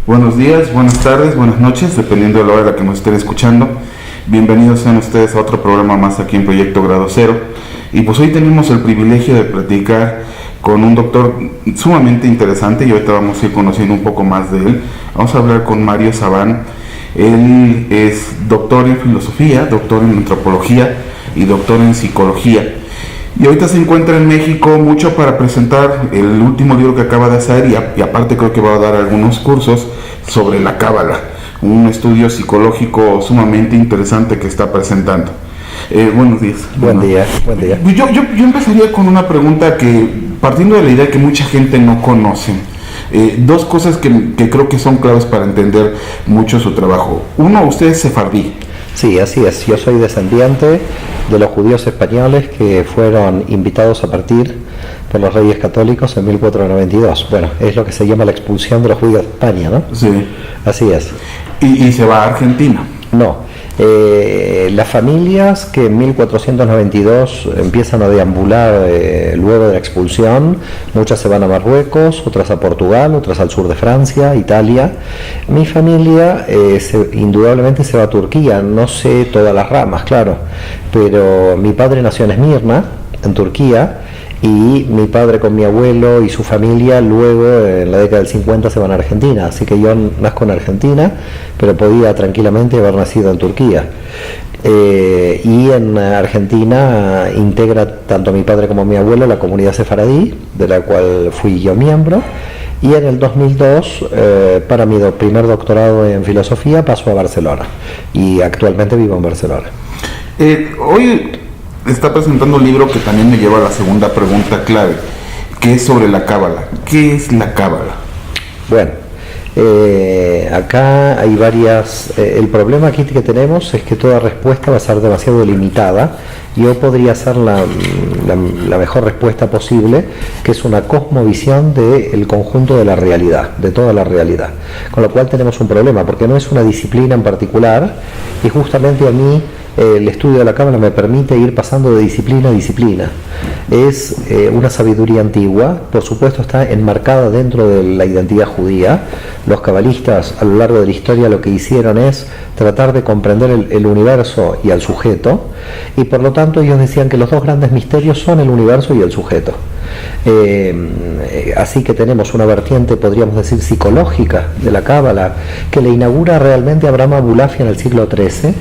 Buenos días, buenas tardes, buenas noches, dependiendo de la hora en la que nos estén escuchando. Bienvenidos sean ustedes a otro programa más aquí en Proyecto Grado Cero. Y pues hoy tenemos el privilegio de platicar con un doctor sumamente interesante y ahorita vamos a ir conociendo un poco más de él. Vamos a hablar con Mario Sabán. Él es doctor en filosofía, doctor en antropología y doctor en psicología. Y ahorita se encuentra en México mucho para presentar el último libro que acaba de hacer y aparte creo que va a dar algunos cursos sobre la cábala, un estudio psicológico sumamente interesante que está presentando. Buenos días. Buen día. Yo empezaría con una pregunta que, partiendo de la idea que mucha gente no conoce, dos cosas que creo que son claves para entender mucho su trabajo. Uno, usted es sefardí. Sí, así es. Yo soy descendiente de los judíos españoles que fueron invitados a partir por los reyes católicos en 1492. Bueno, es lo que se llama la expulsión de los judíos de España, ¿no? Sí. Así es. Y se va a Argentina. No. Las familias que en 1492 empiezan a deambular luego de la expulsión, muchas se van a Marruecos, otras a Portugal, otras al sur de Francia, Italia. Mi familia indudablemente se va a Turquía, no sé todas las ramas, claro, pero mi padre nació en Esmirna, en Turquía, y mi padre con mi abuelo y su familia luego en la década del 50 se van a Argentina, así que yo nazco en Argentina, pero podía tranquilamente haber nacido en Turquía. Y en Argentina integra tanto mi padre como mi abuelo la comunidad sefaradí, de la cual fui yo miembro, y en el 2002 para mi primer doctorado en filosofía paso a Barcelona y actualmente vivo en Barcelona. Hoy está presentando un libro que también me lleva a la segunda pregunta clave, que es sobre la cábala. ¿Qué es la cábala? Bueno, acá hay varias... el problema aquí que tenemos es que toda respuesta va a ser demasiado limitada. Yo podría hacer la mejor respuesta posible, que es una cosmovisión del conjunto de la realidad, de toda la realidad. Con lo cual tenemos un problema, porque no es una disciplina en particular, y justamente a mí el estudio de la cábala me permite ir pasando de disciplina a disciplina. Es una sabiduría antigua, por supuesto está enmarcada dentro de la identidad judía. Los cabalistas a lo largo de la historia lo que hicieron es tratar de comprender el universo y al sujeto, y por lo tanto ellos decían que los dos grandes misterios son el universo y el sujeto. Así que tenemos una vertiente, podríamos decir, psicológica de la cábala, que le inaugura realmente Abraham Abulafia en el siglo XIII,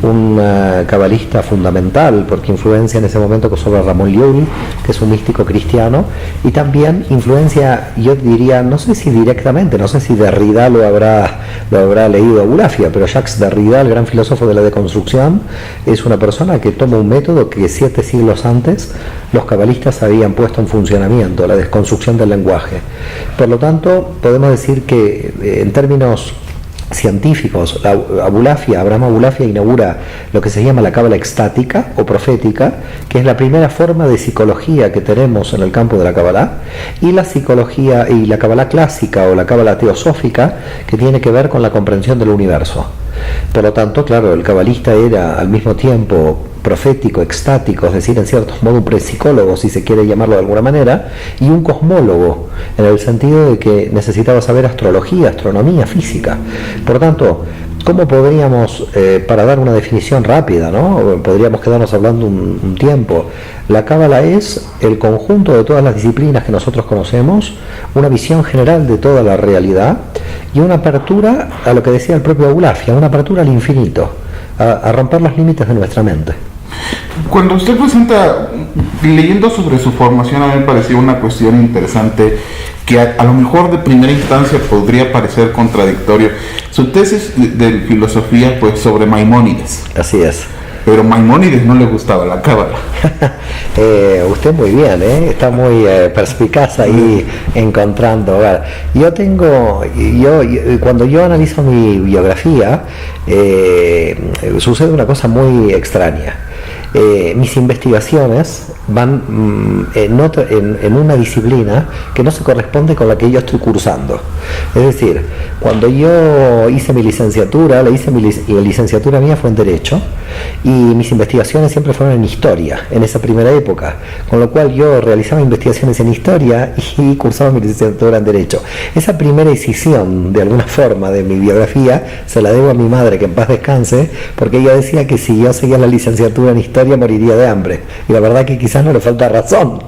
un cabalista fundamental, porque influencia en ese momento sobre Ramón Llull, que es un místico cristiano, y también influencia, yo diría, no sé si directamente, no sé si Derrida lo habrá leído Abulafia, pero Jacques Derrida, el gran filósofo de la deconstrucción, es una persona que toma un método que 7 siglos antes los cabalistas habían puesto en funcionamiento, la desconstrucción del lenguaje. Por lo tanto, podemos decir que en términos científicos, Abraham Abulafia inaugura lo que se llama la cábala extática o profética, que es la primera forma de psicología que tenemos en el campo de la cábala, y la psicología y la cábala clásica o la cábala teosófica, que tiene que ver con la comprensión del universo. Por lo tanto, claro, el cabalista era al mismo tiempo profético, extático, es decir, en cierto modo un prepsicólogo, si se quiere llamarlo de alguna manera, y un cosmólogo, en el sentido de que necesitaba saber astrología, astronomía, física. Por tanto, ¿cómo podríamos, para dar una definición rápida, ¿no? Podríamos quedarnos hablando un tiempo? La cábala es el conjunto de todas las disciplinas que nosotros conocemos, una visión general de toda la realidad y una apertura a lo que decía el propio Abulafia, una apertura al infinito, a romper los límites de nuestra mente. Cuando usted presenta, leyendo sobre su formación, a mí me pareció una cuestión interesante que a lo mejor de primera instancia podría parecer contradictorio. Su tesis de filosofía pues sobre Maimónides. Así es. Pero Maimónides no le gustaba la cábala. Usted muy bien, está muy perspicaz ahí encontrando. Cuando yo analizo mi biografía, sucede una cosa muy extraña. mis investigaciones van en una disciplina que no se corresponde con la que yo estoy cursando. Es decir, cuando yo hice mi licenciatura, la licenciatura mía fue en Derecho, y mis investigaciones siempre fueron en Historia, en esa primera época, con lo cual yo realizaba investigaciones en Historia y cursaba mi licenciatura en Derecho. Esa primera decisión, de alguna forma, de mi biografía, se la debo a mi madre, que en paz descanse, porque ella decía que si yo seguía la licenciatura en Historia moriría de hambre, y la verdad que quizás no le falta razón,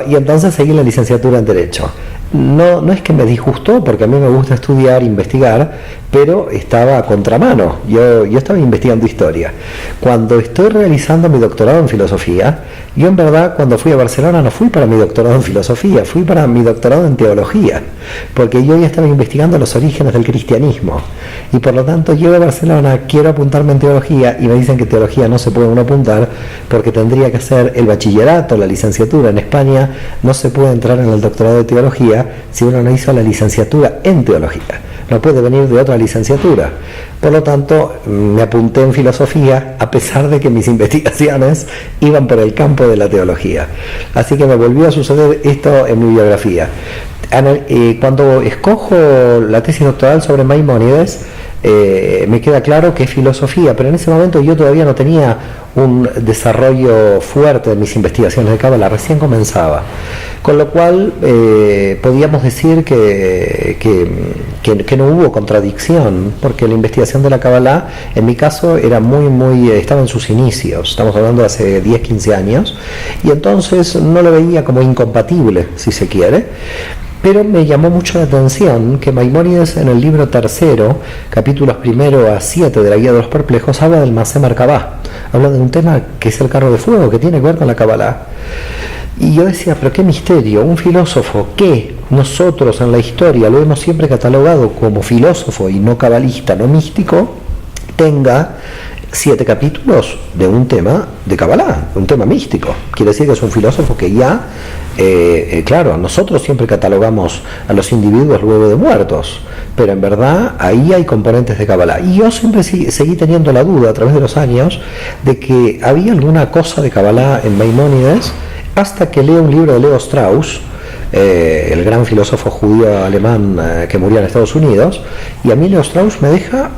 y entonces seguí la licenciatura en Derecho. No es que me disgustó, porque a mí me gusta estudiar, investigar, pero estaba a contramano. Yo estaba investigando historia. Cuando estoy realizando mi doctorado en filosofía, yo en verdad cuando fui a Barcelona no fui para mi doctorado en filosofía, fui para mi doctorado en teología, porque yo ya estaba investigando los orígenes del cristianismo, y por lo tanto llego a Barcelona, quiero apuntarme en teología, y me dicen que teología no se puede uno apuntar porque tendría que hacer el bachillerato, la licenciatura. En España no se puede entrar en el doctorado de teología si uno no hizo la licenciatura en teología, no puede venir de otra licenciatura. Por lo tanto, me apunté en filosofía, a pesar de que mis investigaciones iban por el campo de la teología. Así que me volvió a suceder esto en mi biografía. Cuando escojo la tesis doctoral sobre Maimónides, me queda claro que es filosofía, pero en ese momento yo todavía no tenía un desarrollo fuerte de mis investigaciones de Cábala, recién comenzaba, con lo cual podíamos decir que no hubo contradicción, porque la investigación de la Cábala, en mi caso, era estaba en sus inicios, estamos hablando de hace 10, 15 años, y entonces no lo veía como incompatible, si se quiere. Pero me llamó mucho la atención que Maimónides, en el libro tercero, capítulos 1 a 7 de la Guía de los Perplejos, habla del Masé Merkabah, habla de un tema que es el carro de fuego, que tiene que ver con la Kabbalah. Y yo decía, pero qué misterio, un filósofo que nosotros en la historia lo hemos siempre catalogado como filósofo y no cabalista, no místico, tenga 7 capítulos de un tema de Kabbalah, un tema místico. Quiere decir que es un filósofo que ya, claro, nosotros siempre catalogamos a los individuos luego de muertos, pero en verdad ahí hay componentes de Kabbalah. Y yo siempre seguí teniendo la duda a través de los años de que había alguna cosa de Kabbalah en Maimónides, hasta que leo un libro de Leo Strauss, el gran filósofo judío alemán que murió en Estados Unidos, y a mí Leo Strauss me deja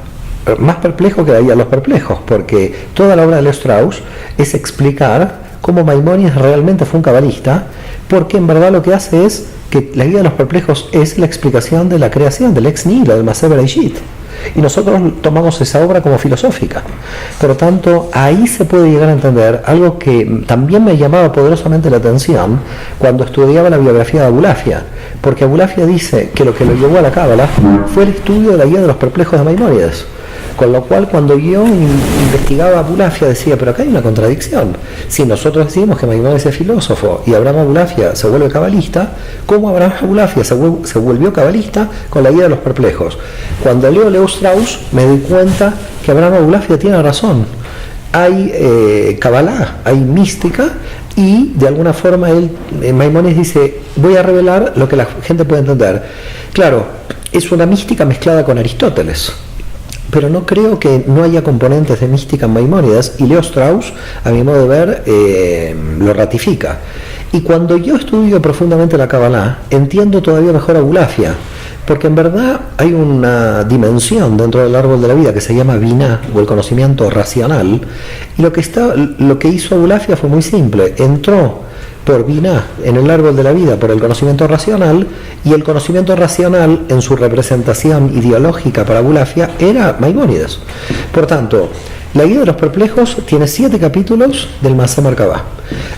más perplejo que la Guía de los Perplejos, porque toda la obra de Leo Strauss es explicar cómo Maimónides realmente fue un cabalista, porque en verdad lo que hace es que la Guía de los Perplejos es la explicación de la creación, del ex nihilo, del Masé Bereshit, y nosotros tomamos esa obra como filosófica. Por lo tanto, ahí se puede llegar a entender algo que también me llamaba poderosamente la atención cuando estudiaba la biografía de Abulafia, porque Abulafia dice que lo llevó a la Cábala fue el estudio de la Guía de los Perplejos de Maimónides. Con lo cual, cuando yo investigaba a Abulafia, decía, pero acá hay una contradicción. Si nosotros decimos que Maimónides es filósofo y Abraham Abulafia se vuelve cabalista, ¿cómo Abraham Abulafia se volvió cabalista con la Guía de los Perplejos? Cuando leo Strauss, me doy cuenta que Abraham Abulafia tiene razón. Hay Kabbalah, hay mística, y de alguna forma Maimónides dice, voy a revelar lo que la gente puede entender. Claro, es una mística mezclada con Aristóteles, pero no creo que no haya componentes de mística en Maimónides, y Leo Strauss, a mi modo de ver, lo ratifica. Y cuando yo estudio profundamente la Kabbalah, entiendo todavía mejor a Abulafia, porque en verdad hay una dimensión dentro del árbol de la vida que se llama Binah, o el conocimiento racional, y lo que hizo Abulafia fue muy simple. Entró por Binah en el árbol de la vida, por el conocimiento racional, y el conocimiento racional en su representación ideológica para Abulafia era Maimónides. Por tanto, la Guía de los Perplejos tiene 7 capítulos del Masé Merkabah.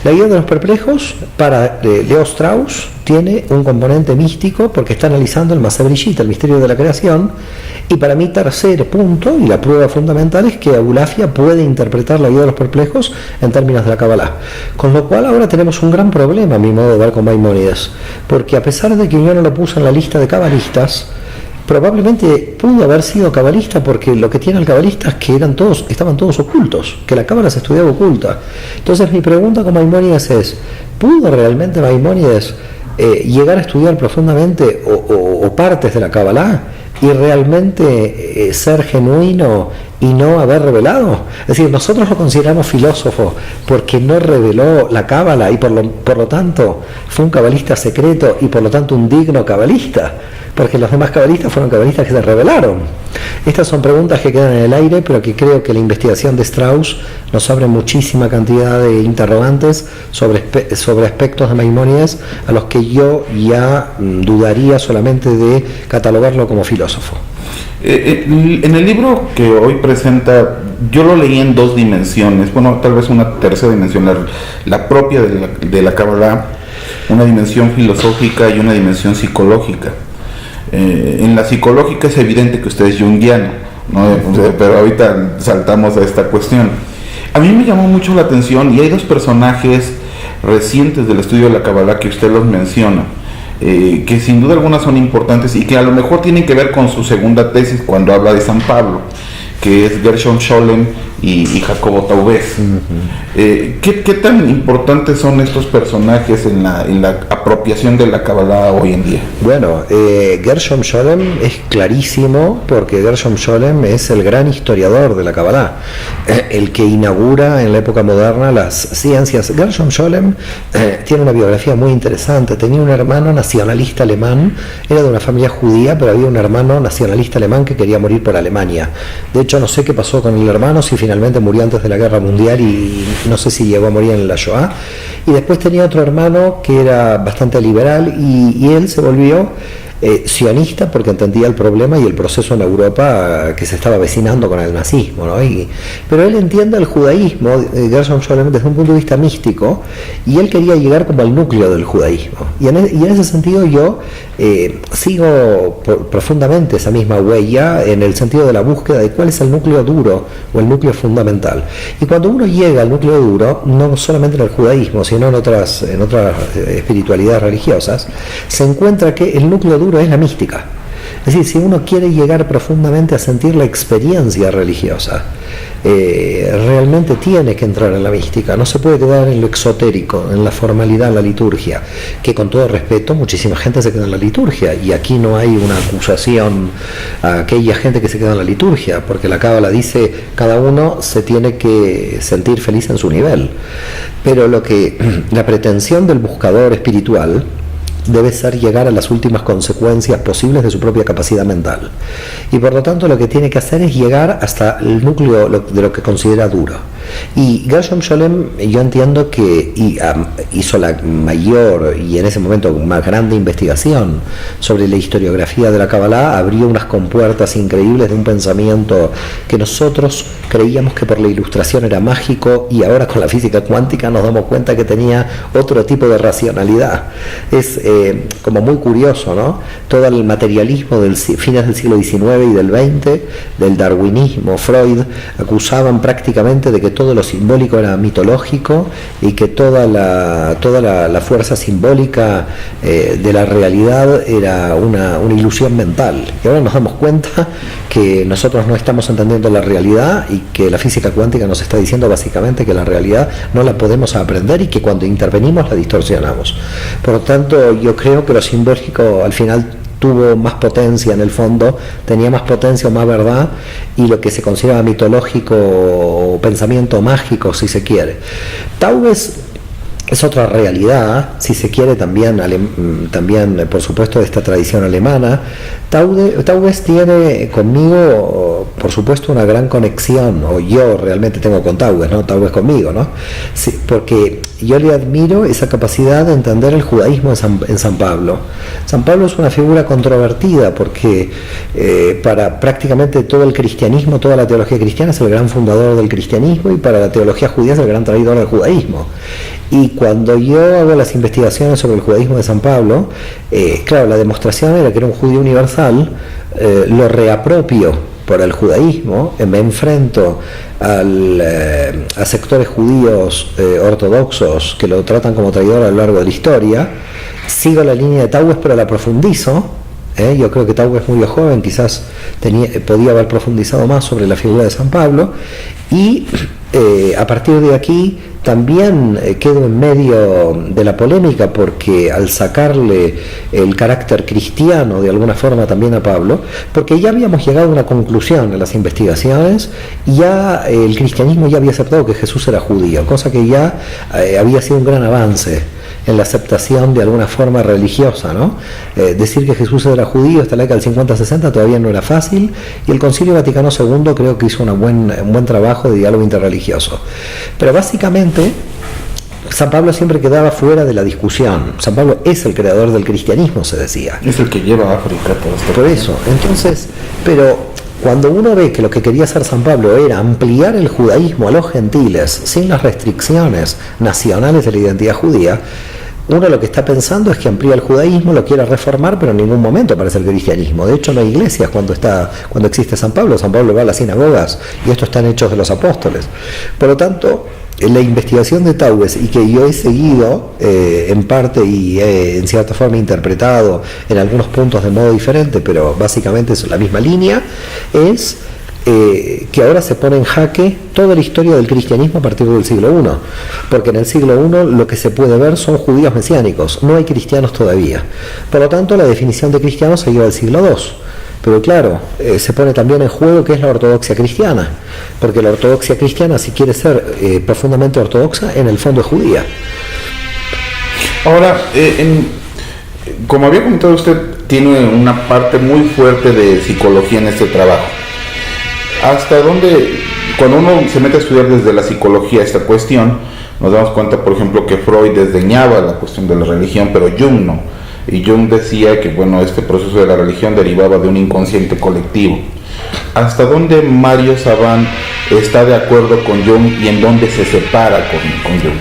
La Guía de los Perplejos para Leo Strauss tiene un componente místico porque está analizando el Masé Bereshit, el misterio de la creación, y para mí tercer punto y la prueba fundamental es que Abulafia puede interpretar la Guía de los Perplejos en términos de la Kabbalah. Con lo cual ahora tenemos un gran problema, a mi modo de ver, con Maimónides, porque a pesar de que yo no lo puse en la lista de cabalistas, probablemente pudo haber sido cabalista, porque lo que tiene el cabalista es que estaban todos ocultos, que la cábala se estudiaba oculta. Entonces mi pregunta con Maimónides es, ¿pudo realmente Maimónides llegar a estudiar profundamente o partes de la cábala y realmente ser genuino y no haber revelado. Es decir, nosotros lo consideramos filósofo porque no reveló la cábala y por lo tanto fue un cabalista secreto y por lo tanto un digno cabalista, porque los demás cabalistas fueron cabalistas que se revelaron. Estas son preguntas que quedan en el aire, pero que creo que la investigación de Strauss nos abre muchísima cantidad de interrogantes sobre aspectos de Maimónides a los que yo ya dudaría solamente de catalogarlo como filósofo. En el libro que hoy presenta, yo lo leí en dos dimensiones, bueno, tal vez una tercera dimensión, la propia de la Kabbalah, una dimensión filosófica y una dimensión psicológica. En la psicológica es evidente que usted es junguiano, ¿no? Pero ahorita saltamos a esta cuestión. A mí me llamó mucho la atención, y hay dos personajes recientes del estudio de la Kabbalah que usted los menciona, que sin duda alguna son importantes y que a lo mejor tienen que ver con su segunda tesis cuando habla de San Pablo, que es Gershom Scholem y Jacobo Taubes. ¿Qué tan importantes son estos personajes en la apropiación de la Kabbalah hoy en día? Bueno, Gershom Scholem es clarísimo, porque Gershom Scholem es el gran historiador de la Kabbalah, el que inaugura en la época moderna las ciencias. Gershom Scholem tiene una biografía muy interesante. Tenía un hermano nacionalista alemán, era de una familia judía, pero había un hermano nacionalista alemán que quería morir por Alemania. De hecho, no sé qué pasó con el hermano, si finalmente murió antes de la Guerra Mundial y no sé si llegó a morir en la Shoah. Y después tenía otro hermano que era bastante liberal y él se volvió sionista porque entendía el problema y el proceso en Europa que se estaba avecinando con el nazismo, ¿no? Pero él entiende el judaísmo, Gershom Scholem, desde un punto de vista místico, y él quería llegar como al núcleo del judaísmo. Y en ese sentido yo sigo profundamente esa misma huella en el sentido de la búsqueda de cuál es el núcleo duro o el núcleo fundamental. Y cuando uno llega al núcleo duro, no solamente en el judaísmo, sino en otras espiritualidades religiosas, se encuentra que el núcleo duro es la mística. Es decir, si uno quiere llegar profundamente a sentir la experiencia religiosa, realmente tiene que entrar en la mística, no se puede quedar en lo exotérico, en la formalidad, en la liturgia, que con todo respeto muchísima gente se queda en la liturgia, y aquí no hay una acusación a aquella gente que se queda en la liturgia, porque la Cábala dice cada uno se tiene que sentir feliz en su nivel, pero la pretensión del buscador espiritual debe ser llegar a las últimas consecuencias posibles de su propia capacidad mental, y por lo tanto lo que tiene que hacer es llegar hasta el núcleo de lo que considera duro. Y Gershom Scholem, yo entiendo que hizo la mayor y en ese momento más grande investigación sobre la historiografía de la Kabbalah, abrió unas compuertas increíbles de un pensamiento que nosotros creíamos que por la ilustración era mágico, y ahora con la física cuántica nos damos cuenta que tenía otro tipo de racionalidad. Es como muy curioso, ¿no? Todo el materialismo del fines del siglo XIX y del XX, del darwinismo, Freud, acusaban prácticamente de que todo lo simbólico era mitológico y que toda la fuerza simbólica de la realidad era una ilusión mental. Y ahora nos damos cuenta que nosotros no estamos entendiendo la realidad, y que la física cuántica nos está diciendo básicamente que la realidad no la podemos aprender y que cuando intervenimos la distorsionamos. Por lo tanto, yo creo que lo simbólico al final tuvo más potencia en el fondo, tenía más potencia o más verdad, y lo que se considera mitológico o pensamiento mágico, si se quiere. Taubes es otra realidad, si se quiere, también por supuesto de esta tradición alemana. Taubes tiene conmigo, por supuesto, una gran conexión, o yo realmente tengo con Taubes, ¿no? Taubes conmigo, ¿no? Sí, porque yo le admiro esa capacidad de entender el judaísmo en San Pablo. San Pablo es una figura controvertida porque para prácticamente todo el cristianismo, toda la teología cristiana, es el gran fundador del cristianismo, y para la teología judía es el gran traidor del judaísmo. Y cuando yo hago las investigaciones sobre el judaísmo de San Pablo, claro, la demostración era que era un judío universal, lo reapropio por el judaísmo, me enfrento a sectores judíos ortodoxos que lo tratan como traidor a lo largo de la historia, sigo la línea de Taubes pero la profundizo, Yo creo que Taube es muy joven, quizás podía haber profundizado más sobre la figura de San Pablo, y a partir de aquí también quedo en medio de la polémica, porque al sacarle el carácter cristiano de alguna forma también a Pablo, porque ya habíamos llegado a una conclusión en las investigaciones, ya el cristianismo ya había aceptado que Jesús era judío, cosa que ya había sido un gran avance en la aceptación de alguna forma religiosa, ¿no? Decir que Jesús era judío hasta la década del 50-60 todavía no era fácil, y el Concilio Vaticano II creo que hizo un buen trabajo de diálogo interreligioso. Pero básicamente San Pablo siempre quedaba fuera de la discusión. San Pablo es el creador del cristianismo, se decía. Es el que lleva a África todo esto. Por eso, entonces, pero cuando uno ve que lo que quería hacer San Pablo era ampliar el judaísmo a los gentiles sin las restricciones nacionales de la identidad judía, uno lo que está pensando es que amplía el judaísmo, lo quiere reformar, pero en ningún momento aparece el cristianismo. De hecho, no hay iglesias cuando existe San Pablo. San Pablo va a las sinagogas y estos están hechos de los apóstoles. Por lo tanto, la investigación de Taubes, y que yo he seguido en parte y en cierta forma interpretado en algunos puntos de modo diferente, pero básicamente es la misma línea, es que ahora se pone en jaque toda la historia del cristianismo a partir del siglo I, porque en el siglo I lo que se puede ver son judíos mesiánicos, no hay cristianos todavía. Por lo tanto, la definición de cristiano se lleva al siglo II. Pero claro, se pone también en juego qué es la ortodoxia cristiana, porque la ortodoxia cristiana, si quiere ser profundamente ortodoxa, en el fondo es judía. Ahora, como había comentado usted, tiene una parte muy fuerte de psicología en este trabajo. ¿Hasta dónde, cuando uno se mete a estudiar desde la psicología esta cuestión, nos damos cuenta, por ejemplo, que Freud desdeñaba la cuestión de la religión, pero Jung no? Y Jung decía que, este proceso de la religión derivaba de un inconsciente colectivo. ¿Hasta dónde Mario Sabán está de acuerdo con Jung y en dónde se separa con Jung?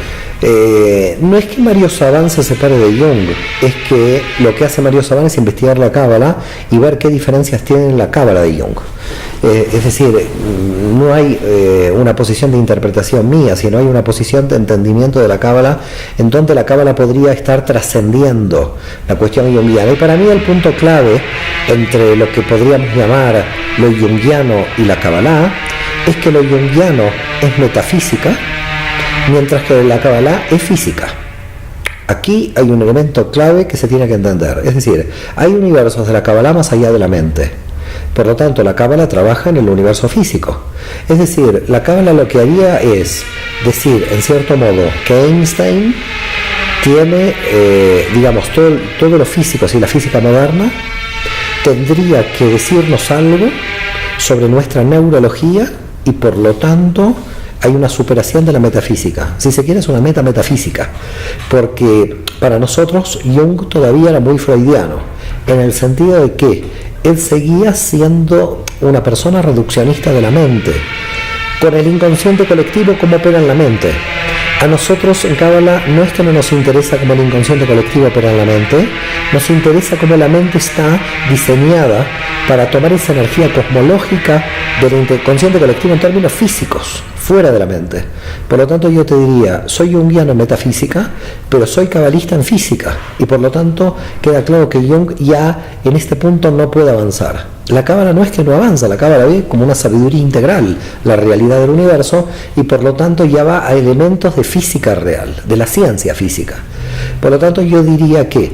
No es que Mario Sabán se separe de Jung, es que lo que hace Mario Sabán es investigar la cábala y ver qué diferencias tiene la cábala de Jung. Es decir, no hay una posición de interpretación mía, sino hay una posición de entendimiento de la cábala, en donde la cábala podría estar trascendiendo la cuestión junguiana. Y para mí el punto clave entre lo que podríamos llamar lo junguiano y la cábala es que lo junguiano es metafísica, mientras que la cábala es física. Aquí hay un elemento clave que se tiene que entender, es decir, hay universos de la cábala más allá de la mente. Por lo tanto, la cábala trabaja en el universo físico. Es decir, la cábala lo que haría es decir, en cierto modo, que Einstein tiene, todo lo físico, la física moderna, tendría que decirnos algo sobre nuestra neurología y por lo tanto hay una superación de la metafísica. Si se quiere, es una metafísica, porque para nosotros Jung todavía era muy freudiano, en el sentido de que él seguía siendo una persona reduccionista de la mente, con el inconsciente colectivo como opera en la mente. A nosotros en Cábala no es que no nos interesa cómo el inconsciente colectivo opera en la mente, nos interesa cómo la mente está diseñada para tomar esa energía cosmológica del inconsciente colectivo en términos físicos, fuera de la mente. Por lo tanto, yo te diría, soy junguiano en metafísica, pero soy cabalista en física, y por lo tanto queda claro que Jung ya en este punto no puede avanzar. La cábala no es que no avanza, la cábala ve como una sabiduría integral la realidad del universo, y por lo tanto ya va a elementos de física real, de la ciencia física. Por lo tanto, yo diría que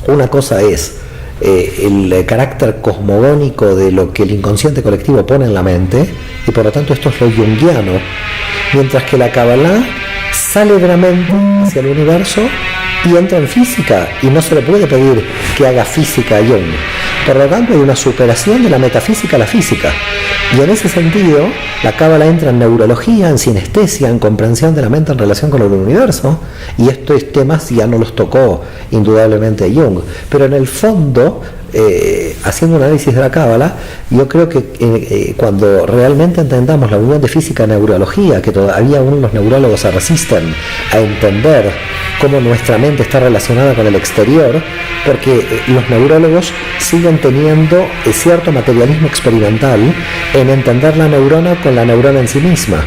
una cosa es el carácter cosmogónico de lo que el inconsciente colectivo pone en la mente, y por lo tanto esto es lo junguiano, mientras que la cábala sale de la mente hacia el universo y entra en física, y no se le puede pedir que haga física a Jung. Por lo tanto, hay una superación de la metafísica a la física, y en ese sentido la cábala entra en neurología, en sinestesia, en comprensión de la mente en relación con el universo, y estos temas ya no los tocó indudablemente Jung, pero en el fondo, haciendo un análisis de la cábala, yo creo que cuando realmente entendamos la unión de física y neurología, que todavía aún los neurólogos se resisten a entender cómo nuestra mente está relacionada con el exterior, porque los neurólogos siguen teniendo cierto materialismo experimental en entender la neurona con la neurona en sí misma,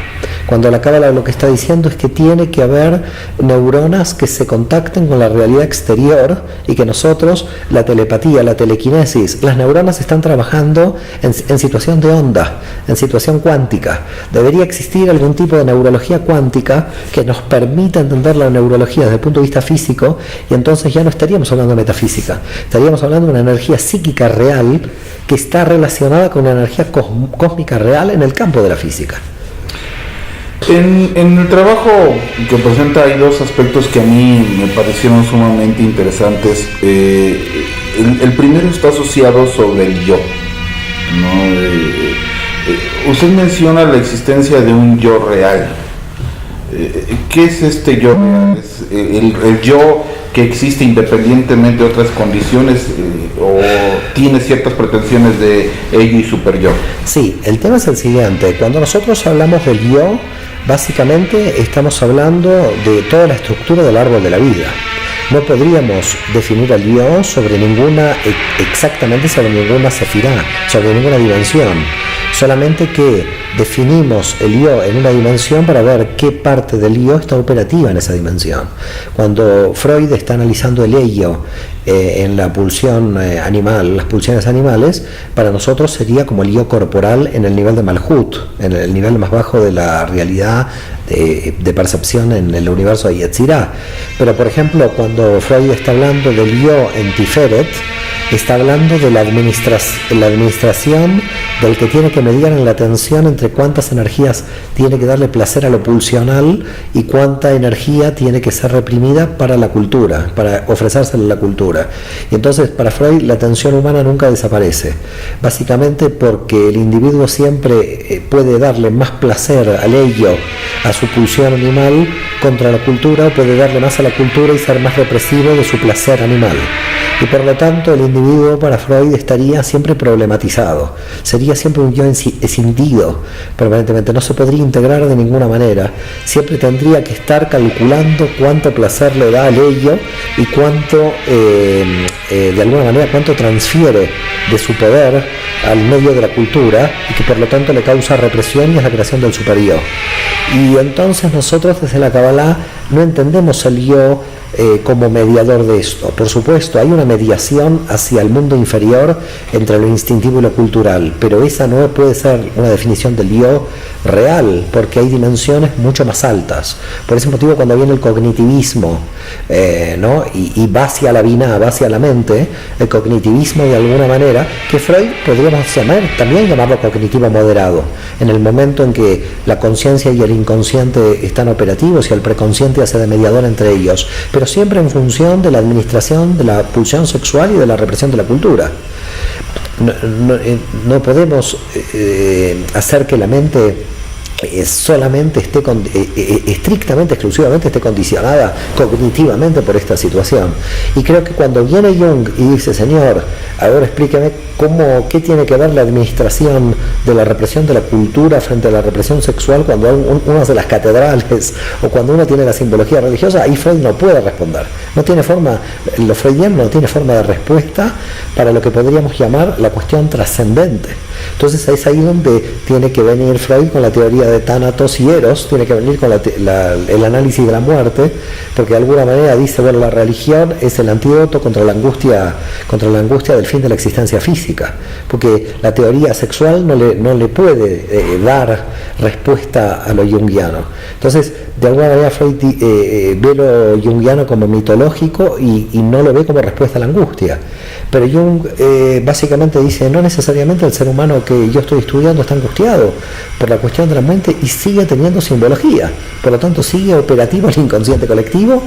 cuando la Cábala lo que está diciendo es que tiene que haber neuronas que se contacten con la realidad exterior y que nosotros, la telepatía, la telequinesis, las neuronas están trabajando en situación de onda, en situación cuántica. Debería existir algún tipo de neurología cuántica que nos permita entender la neurología desde el punto de vista físico, y entonces ya no estaríamos hablando de metafísica, estaríamos hablando de una energía psíquica real que está relacionada con una energía cósmica real en el campo de la física. En el trabajo que presenta hay dos aspectos que a mí me parecieron sumamente interesantes. El primero está asociado sobre el yo, ¿no? Usted menciona la existencia de un yo real. ¿Qué es este yo real? ¿Es el yo que existe independientemente de otras condiciones o tiene ciertas pretensiones de ello y super yo? Sí, el tema es el siguiente. Cuando nosotros hablamos del yo, básicamente estamos hablando de toda la estructura del árbol de la vida. No podríamos definir al yo exactamente sobre ninguna sefirá, sobre ninguna dimensión. Solamente que definimos el yo en una dimensión para ver qué parte del yo está operativa en esa dimensión. Cuando Freud está analizando el ello en la pulsión animal, las pulsiones animales, para nosotros sería como el yo corporal en el nivel de Malhut, en el nivel más bajo de la realidad de percepción en el universo de Yetzirah. Pero por ejemplo, cuando Freud está hablando del yo en Tiferet, está hablando de la administración del que tiene que mediar en la tensión entre cuántas energías tiene que darle placer a lo pulsional y cuánta energía tiene que ser reprimida para la cultura, para ofrecérsela a la cultura. Y entonces para Freud la tensión humana nunca desaparece, básicamente porque el individuo siempre puede darle más placer al ello, a su pulsión animal contra la cultura, o puede darle más a la cultura y ser más represivo de su placer animal. Y por lo tanto el individuo para Freud estaría siempre problematizado, sería siempre un yo escindido permanentemente, no se podría integrar de ninguna manera, siempre tendría que estar calculando cuánto placer le da al ello y cuánto, de alguna manera, cuánto transfiere de su poder al medio de la cultura y que por lo tanto le causa represión y es la creación del super-yo. Y entonces nosotros desde la Kabbalah no entendemos el yo como mediador de esto. Por supuesto, hay una mediación hacia el mundo inferior entre lo instintivo y lo cultural, pero esa no puede ser una definición del yo real, porque hay dimensiones mucho más altas. Por ese motivo, cuando viene el cognitivismo y va hacia la binah, va hacia la mente, el cognitivismo de alguna manera, que Freud podríamos también llamarlo cognitivo moderado, en el momento en que la conciencia y el inconsciente están operativos y el preconsciente hace de mediador entre ellos, pero siempre en función de la administración de la pulsión sexual y de la represión de la cultura. No podemos hacer que la mente solamente esté estrictamente, exclusivamente esté condicionada cognitivamente por esta situación. Y creo que cuando viene Jung y dice, señor, ahora explíqueme qué tiene que ver la administración de la represión de la cultura frente a la represión sexual cuando uno hace las catedrales o cuando uno tiene la simbología religiosa, ahí Freud no puede responder. No tiene forma, lo freudiano no tiene forma de respuesta para lo que podríamos llamar la cuestión trascendente. Entonces es ahí donde tiene que venir Freud con la teoría de Tánatos y Eros, tiene que venir con el análisis de la muerte, porque de alguna manera dice, bueno, la religión es el antídoto contra la angustia del fin de la existencia física, porque la teoría sexual no le puede dar respuesta a lo junguiano. Entonces, de alguna manera Freud ve lo junguiano como mitológico y no lo ve como respuesta a la angustia. Pero Jung básicamente dice, no necesariamente el ser humano que yo estoy estudiando está angustiado por la cuestión de la mente y sigue teniendo simbología, por lo tanto sigue operativo el inconsciente colectivo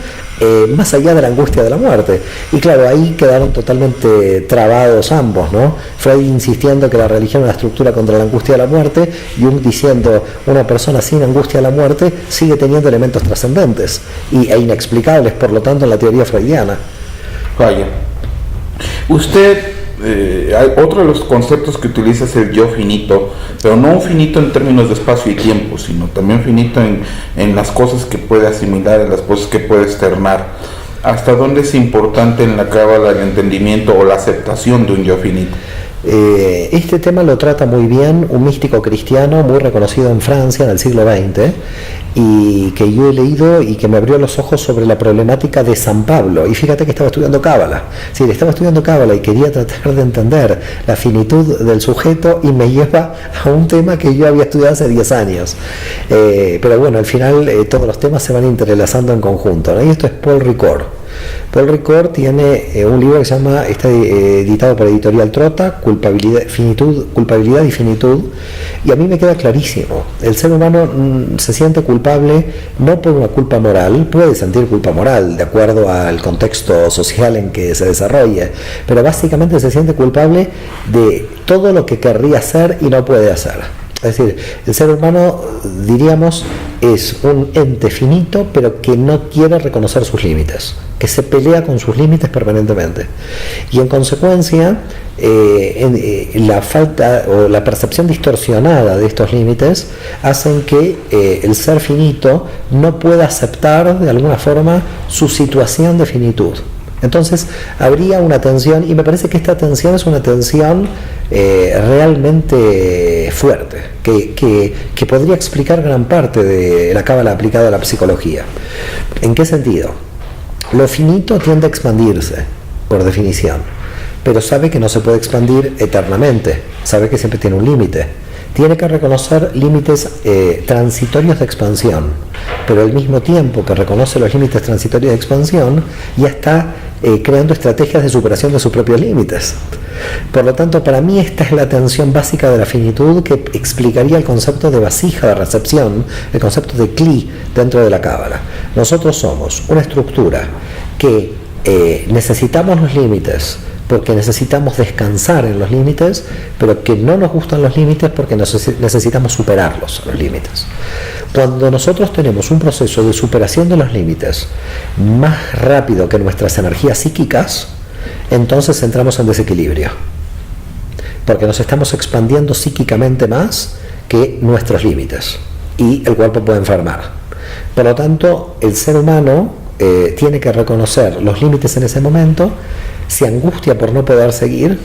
más allá de la angustia de la muerte. Y claro, ahí quedaron totalmente trabados ambos, ¿no? Freud insistiendo que la religión es una estructura contra la angustia de la muerte, Jung diciendo una persona sin angustia de la muerte sigue teniendo elementos trascendentes e inexplicables, por lo tanto, en la teoría freudiana. Vaya. Usted, otro de los conceptos que utiliza es el yo finito, pero no un finito en términos de espacio y tiempo, sino también finito en las cosas que puede asimilar, en las cosas que puede externar. ¿Hasta dónde es importante en la Cábala el entendimiento o la aceptación de un yo finito? Este tema lo trata muy bien un místico cristiano muy reconocido en Francia en el siglo XX y que yo he leído y que me abrió los ojos sobre la problemática de San Pablo. Y fíjate que estaba estudiando Cábala. Sí, estaba estudiando Cábala y quería tratar de entender la finitud del sujeto y me lleva a un tema que yo había estudiado hace 10 años. Pero bueno, al final todos los temas se van entrelazando en conjunto, ¿no? Y esto es Paul Ricoeur. Paul Ricoeur tiene un libro que se llama, está editado por Editorial Trota, Culpabilidad y Finitud, y a mí me queda clarísimo, el ser humano se siente culpable no por una culpa moral, puede sentir culpa moral de acuerdo al contexto social en que se desarrolle, pero básicamente se siente culpable de todo lo que querría hacer y no puede hacer. Es decir, el ser humano, diríamos, es un ente finito, pero que no quiere reconocer sus límites, que se pelea con sus límites permanentemente. Y en consecuencia, la falta o la percepción distorsionada de estos límites hacen que el ser finito no pueda aceptar de alguna forma su situación de finitud. Entonces habría una tensión, y me parece que esta tensión es una tensión realmente fuerte, que podría explicar gran parte de la cábala aplicada a la psicología. ¿En qué sentido? Lo finito tiende a expandirse, por definición, pero sabe que no se puede expandir eternamente, sabe que siempre tiene un límite. Tiene que reconocer límites transitorios de expansión, pero al mismo tiempo que reconoce los límites transitorios de expansión, ya está creando estrategias de superación de sus propios límites. Por lo tanto, para mí esta es la tensión básica de la finitud que explicaría el concepto de vasija de recepción, el concepto de cli dentro de la cábala. Nosotros somos una estructura que necesitamos los límites, porque necesitamos descansar en los límites, pero que no nos gustan los límites porque necesitamos superarlos, los límites. Cuando nosotros tenemos un proceso de superación de los límites más rápido que nuestras energías psíquicas, entonces entramos en desequilibrio, porque nos estamos expandiendo psíquicamente más que nuestros límites, y el cuerpo puede enfermar. Por lo tanto, el ser humano tiene que reconocer los límites en ese momento, se angustia por no poder seguir,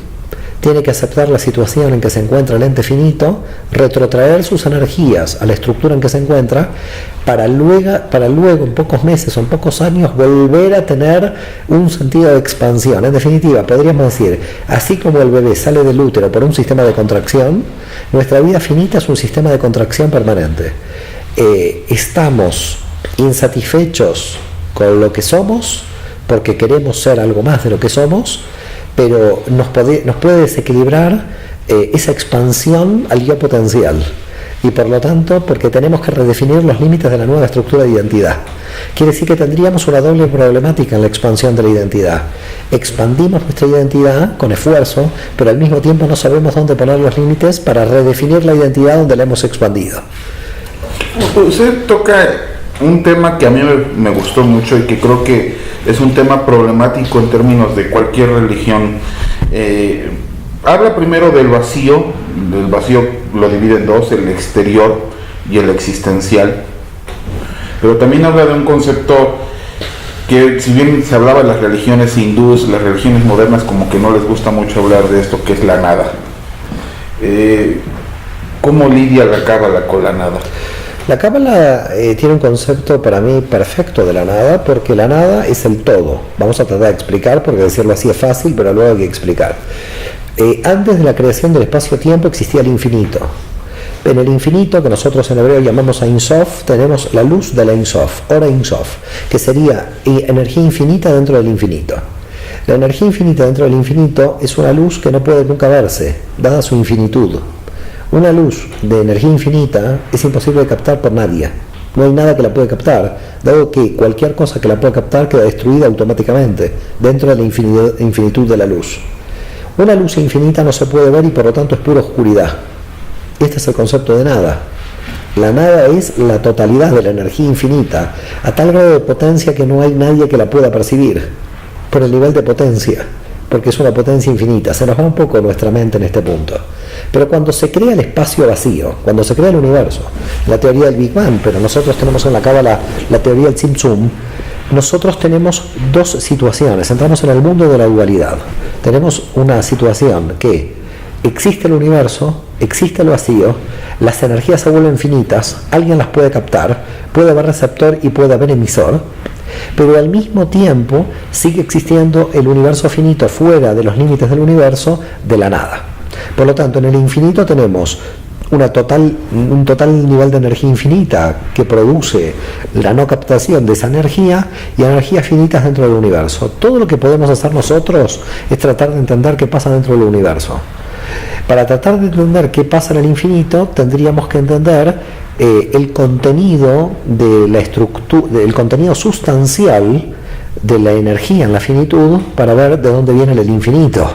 tiene que aceptar la situación en que se encuentra el ente finito, retrotraer sus energías a la estructura en que se encuentra, para luego en pocos meses o en pocos años volver a tener un sentido de expansión. En definitiva, podríamos decir, así como el bebé sale del útero por un sistema de contracción, nuestra vida finita es un sistema de contracción permanente. Estamos insatisfechos con lo que somos, porque queremos ser algo más de lo que somos, pero nos puede desequilibrar esa expansión al yo potencial, y por lo tanto porque tenemos que redefinir los límites de la nueva estructura de identidad. Quiere decir que tendríamos una doble problemática en la expansión de la identidad. Expandimos nuestra identidad con esfuerzo, pero al mismo tiempo no sabemos dónde poner los límites para redefinir la identidad donde la hemos expandido. Usted toca un tema que a mí me gustó mucho y que creo que es un tema problemático en términos de cualquier religión. Habla primero del vacío lo divide en dos, el exterior y el existencial, pero también habla de un concepto que, si bien se hablaba de las religiones hindúes, las religiones modernas como que no les gusta mucho hablar de esto, que es la nada. ¿Cómo lidia la cábala con la nada? La cábala tiene un concepto para mí perfecto de la nada, porque la nada es el todo. Vamos a tratar de explicar, porque decirlo así es fácil, pero luego hay que explicar. Antes de la creación del espacio-tiempo existía el infinito. En el infinito, que nosotros en hebreo llamamos Ein Sof, tenemos la luz de la Ein Sof, Ora Ein Sof, que sería energía infinita dentro del infinito. La energía infinita dentro del infinito es una luz que no puede nunca verse, dada su infinitud. Una luz de energía infinita es imposible de captar por nadie. No hay nada que la pueda captar, dado que cualquier cosa que la pueda captar queda destruida automáticamente dentro de la infinitud de la luz. Una luz infinita no se puede ver y por lo tanto es pura oscuridad. Este es el concepto de nada. La nada es la totalidad de la energía infinita, a tal grado de potencia que no hay nadie que la pueda percibir, por el nivel de potencia, porque es una potencia infinita. Se nos va un poco nuestra mente en este punto. Pero cuando se crea el espacio vacío, cuando se crea el universo, la teoría del Big Bang, pero nosotros tenemos en la cábala la teoría del Tzimtzum, nosotros tenemos dos situaciones. Entramos en el mundo de la dualidad. Tenemos una situación que existe el universo, existe el vacío, las energías se vuelven finitas, alguien las puede captar, puede haber receptor y puede haber emisor, pero al mismo tiempo sigue existiendo el universo finito fuera de los límites del universo de la nada. Por lo tanto, en el infinito tenemos un total nivel de energía infinita que produce la no captación de esa energía y energías finitas dentro del universo. Todo lo que podemos hacer nosotros es tratar de entender qué pasa dentro del universo. Para tratar de entender qué pasa en el infinito, tendríamos que entender el contenido de la estructura, el contenido sustancial de la energía en la finitud para ver de dónde viene el infinito.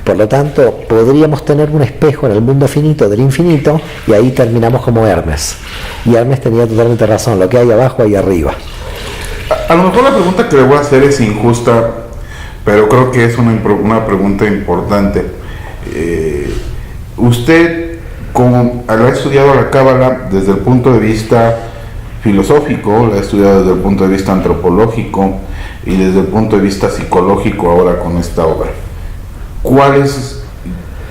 Por lo tanto, podríamos tener un espejo en el mundo finito del infinito y ahí terminamos como Hermes. Y Hermes tenía totalmente razón, lo que hay abajo hay arriba. A lo mejor la pregunta que le voy a hacer es injusta, pero creo que es una pregunta importante. Usted, como ha estudiado la Cábala desde el punto de vista filosófico, la ha estudiado desde el punto de vista antropológico y desde el punto de vista psicológico ahora con esta obra, ¿cuál es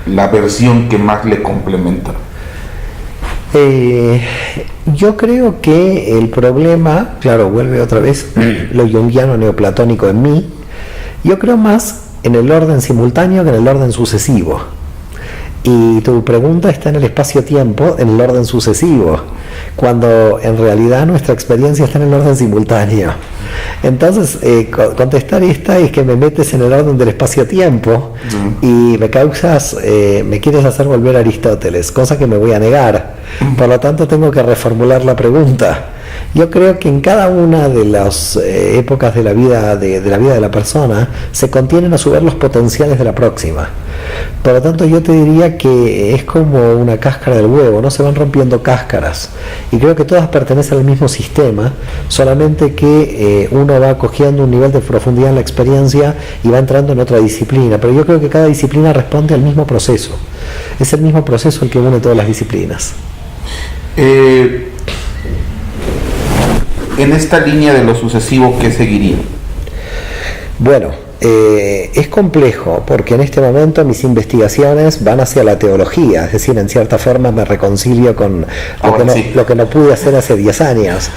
la versión que más le complementa? Yo creo que el problema, claro, vuelve otra vez lo junguiano neoplatónico en mí. Yo creo más en el orden simultáneo que en el orden sucesivo. Y tu pregunta está en el espacio-tiempo, en el orden sucesivo, cuando en realidad nuestra experiencia está en el orden simultáneo. Entonces, contestar esta es que me metes en el orden del espacio-tiempo y me quieres hacer volver a Aristóteles, cosa que me voy a negar. Por lo tanto, tengo que reformular la pregunta. Yo creo que en cada una de las épocas de la vida de la persona se contienen a su vez los potenciales de la próxima. Por lo tanto, yo te diría que es como una cáscara del huevo, no se van rompiendo cáscaras. Y creo que todas pertenecen al mismo sistema, solamente que uno va cogiendo un nivel de profundidad en la experiencia y va entrando en otra disciplina. Pero yo creo que cada disciplina responde al mismo proceso. Es el mismo proceso el que une todas las disciplinas. En esta línea de lo sucesivo, ¿qué seguiría? Bueno, es complejo porque en este momento mis investigaciones van hacia la teología, es decir, en cierta forma me reconcilio con lo que no pude hacer hace 10 años,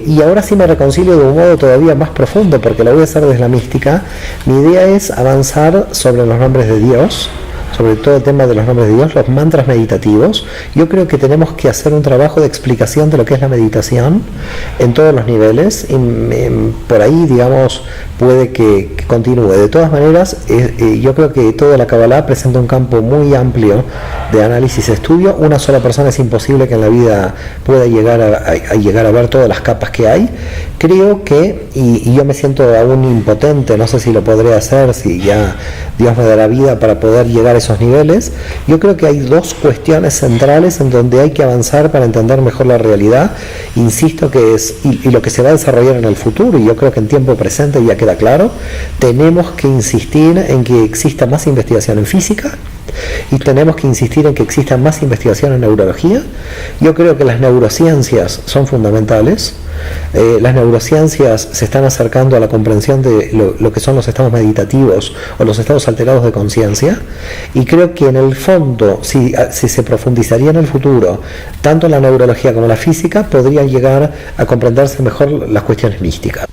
y ahora sí me reconcilio de un modo todavía más profundo porque lo voy a hacer desde la mística. Mi idea es avanzar sobre los nombres de Dios, sobre todo el tema de los nombres de Dios, los mantras meditativos. Yo creo que tenemos que hacer un trabajo de explicación de lo que es la meditación en todos los niveles, y por ahí, digamos, puede que continúe. De todas maneras, yo creo que toda la Kabbalah presenta un campo muy amplio de análisis y estudio. Una sola persona es imposible que en la vida pueda llegar a ver todas las capas que hay. Creo que, y yo me siento aún impotente, no sé si lo podré hacer, si ya Dios me dará vida para poder llegar a esos niveles. Yo creo que hay dos cuestiones centrales en donde hay que avanzar para entender mejor la realidad. Insisto que es, y lo que se va a desarrollar en el futuro, y yo creo que en tiempo presente ya queda claro, tenemos que insistir en que exista más investigación en física y tenemos que insistir en que exista más investigación en neurología. Yo creo que las neurociencias son fundamentales. Las neurociencias se están acercando a la comprensión de lo que son los estados meditativos o los estados alterados de conciencia, y creo que en el fondo, si se profundizaría en el futuro tanto la neurología como la física, podrían llegar a comprenderse mejor las cuestiones místicas.